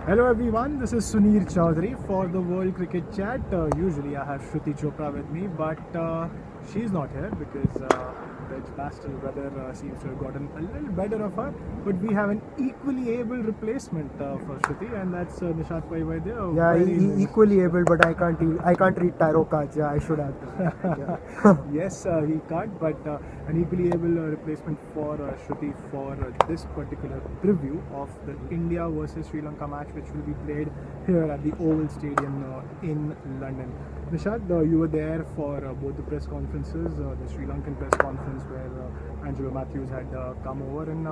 Hello everyone, this is Suneer Chowdhary for the World Cricket Chat. Usually I have Shruti Chopra with me, but she's not here because the international weather seems to have gotten a little better of her. But we have an equally able replacement for Shruti, and that's Nishad Pai Vaidya. Yeah, equally able, but I can't read tarot cards. Yeah, I should have. Yeah. Yes, he can't, but an equally able replacement for Shruti for this particular preview of the India versus Sri Lanka match, which will be played here at the Oval Stadium in London. Nishad, you were there for both the press conferences, the Sri Lankan press conference where Angelo Matthews had come over, and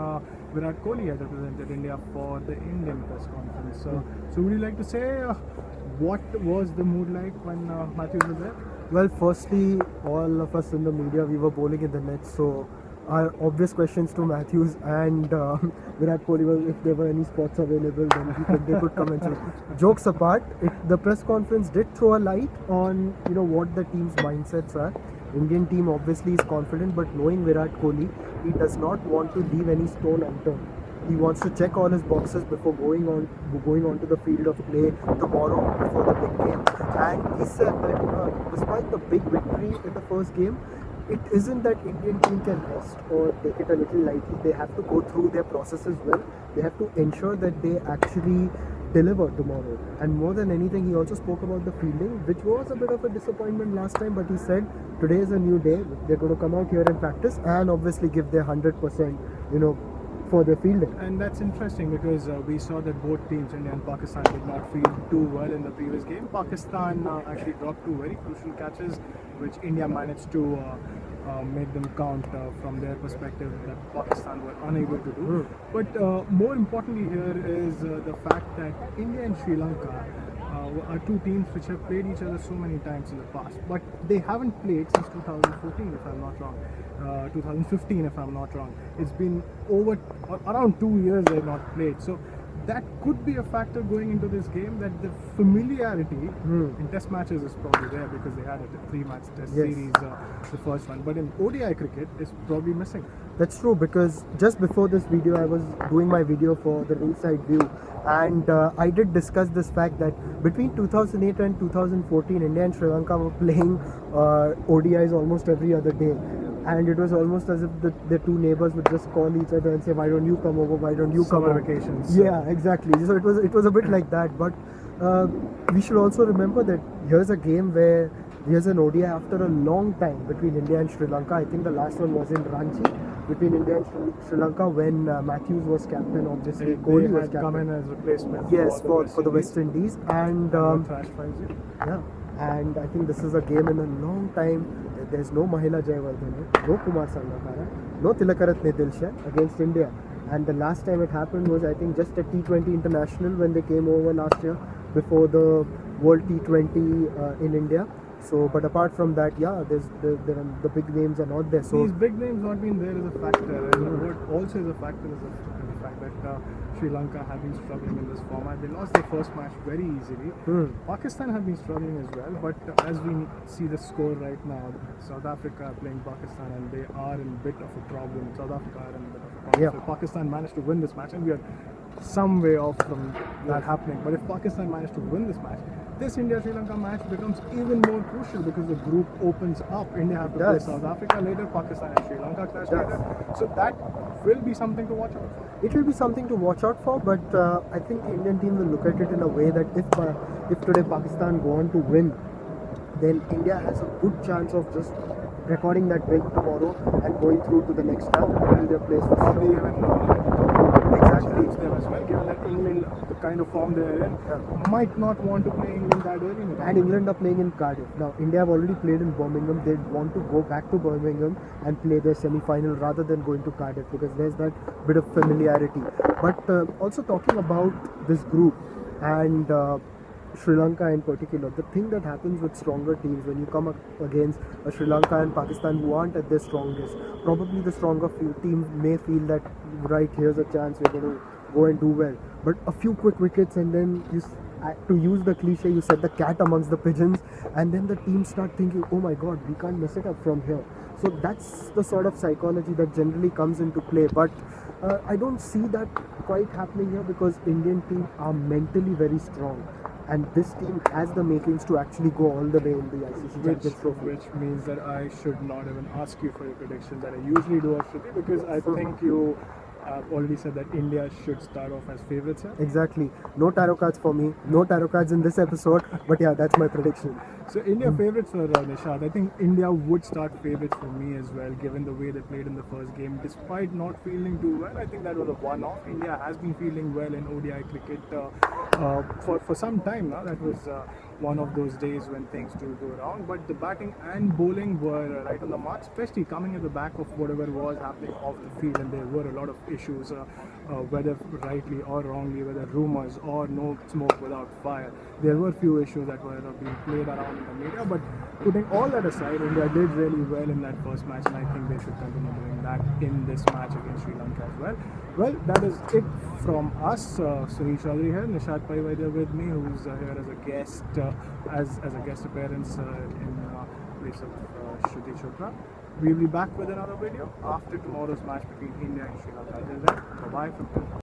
Virat Kohli had represented India for the Indian press conference. So would you like to say what was the mood like when Matthews was there? Well, firstly, all of us in the media, we were bowling in the net, so our obvious questions to Matthews and Virat Kohli were if there were any spots available, then they could come and say. Jokes apart, the press conference did throw a light on what the team's mindsets are. Indian team obviously is confident, but knowing Virat Kohli, he does not want to leave any stone unturned. He wants to check all his boxes before going onto the field of play tomorrow before the big game. And he said that despite the big victory in the first game, it isn't that Indian team can rest or take it a little lightly. They have to go through their processes well. They have to ensure that they actually deliver tomorrow. And more than anything, he also spoke about the fielding, which was a bit of a disappointment last time, but he said today is a new day. They're going to come out here and practice and obviously give their 100%, for their fielding. And that's interesting because we saw that both teams, India and Pakistan, did not field too well in the previous game. Pakistan actually dropped two very crucial catches, which India managed to make them count from their perspective that Pakistan were unable to do. But more importantly here is the fact that India and Sri Lanka are two teams which have played each other so many times in the past, but they haven't played since 2014 if I'm not wrong, 2015 if I'm not wrong. It's been around 2 years they've not played, so that could be a factor going into this game, that the familiarity in test matches is probably there because they had a 3-match test series, the first one, but in ODI cricket it's probably missing. That's true, because just before this video I was doing my video for the Ringside View, and I did discuss this fact that between 2008 and 2014 India and Sri Lanka were playing ODIs almost every other day, and it was almost as if the two neighbors would just call each other and say, why don't you come over, why don't you come over? Vacations. Yeah, exactly. So it was a bit like that, but we should also remember that here's a game where here's an ODI after a long time between India and Sri Lanka. I think the last one was in Ranchi between India and Sri Lanka when Matthews was captain. Obviously, Kohli was captain. Come in as replacement. Yes, for the West Indies, and yeah, and I think this is a game in a long time. There's no Mahila Jayawardene, no Kumar Sangakkara, no Tilakaratne Dilshan against India. And the last time it happened was, I think, just a T20 international when they came over last year before the World T20 in India. So, but apart from that, yeah, the big names are not there. So these big names not being there is a factor, and what also is a factor is the fact that Sri Lanka have been struggling in this format. They lost their first match very easily. Pakistan have been struggling as well, but as we see the score right now, South Africa are playing Pakistan and they are in a bit of a problem. South Africa are in a bit of a problem. Yeah. So Pakistan managed to win this match, and we are some way off from that happening. But if Pakistan managed to win this match, this India-Sri Lanka match becomes even more crucial because the group opens up. India have to play South Africa later, Pakistan and Sri Lanka clash later. So that will be something to watch out for. It will be something to watch out for, but I think the Indian team will look at it in a way that if today Pakistan go on to win, then India has a good chance of just recording that win tomorrow and going through to the next round and their place for Probably even exactly them as well, given that England, the kind of form they're in, might not want to play England that early. And England are playing in Cardiff. Now, India have already played in Birmingham. They want to go back to Birmingham and play their semi-final rather than going to Cardiff because there's that bit of familiarity. But also talking about this group and Sri Lanka in particular, the thing that happens with stronger teams when you come up against a Sri Lanka and Pakistan who aren't at their strongest, probably the stronger team may feel that, right, here's a chance, we're going to go and do well. But a few quick wickets and then to use the cliche, you set the cat amongst the pigeons, and then the team start thinking, oh my god, we can't mess it up from here. So that's the sort of psychology that generally comes into play. But I don't see that quite happening here because Indian team are mentally very strong, and this team has the makings to actually go all the way in the ICC Champions Trophy. Which means that I should not even ask you for your predictions that I usually do, Shruti, because I think you already said that India should start off as favourites here. Exactly. No tarot cards for me. No tarot cards in this episode. But yeah, that's my prediction. So India favourites for Nishad. I think India would start favourites for me as well, given the way they played in the first game. Despite not feeling too well, I think that was a one-off. India has been feeling well in ODI cricket for some time now. That was one of those days when things do go wrong. But the batting and bowling were right on the mark, especially coming at the back of whatever was happening off the field. And there were a lot of issues, whether rightly or wrongly, whether rumours or no smoke without fire. There were few issues that were being played around in the media, but putting all that aside, India did really well in that first match, and I think they should continue doing that in this match against Sri Lanka as well. Well, that is it from us. Suneer Chowdhary here, Nishad Pai Vaidya with me, who's here as a guest, as a guest appearance in place of Shruti Chopra. We'll be back with another video after tomorrow's match between India and Sri Lanka. Until then, bye-bye from here.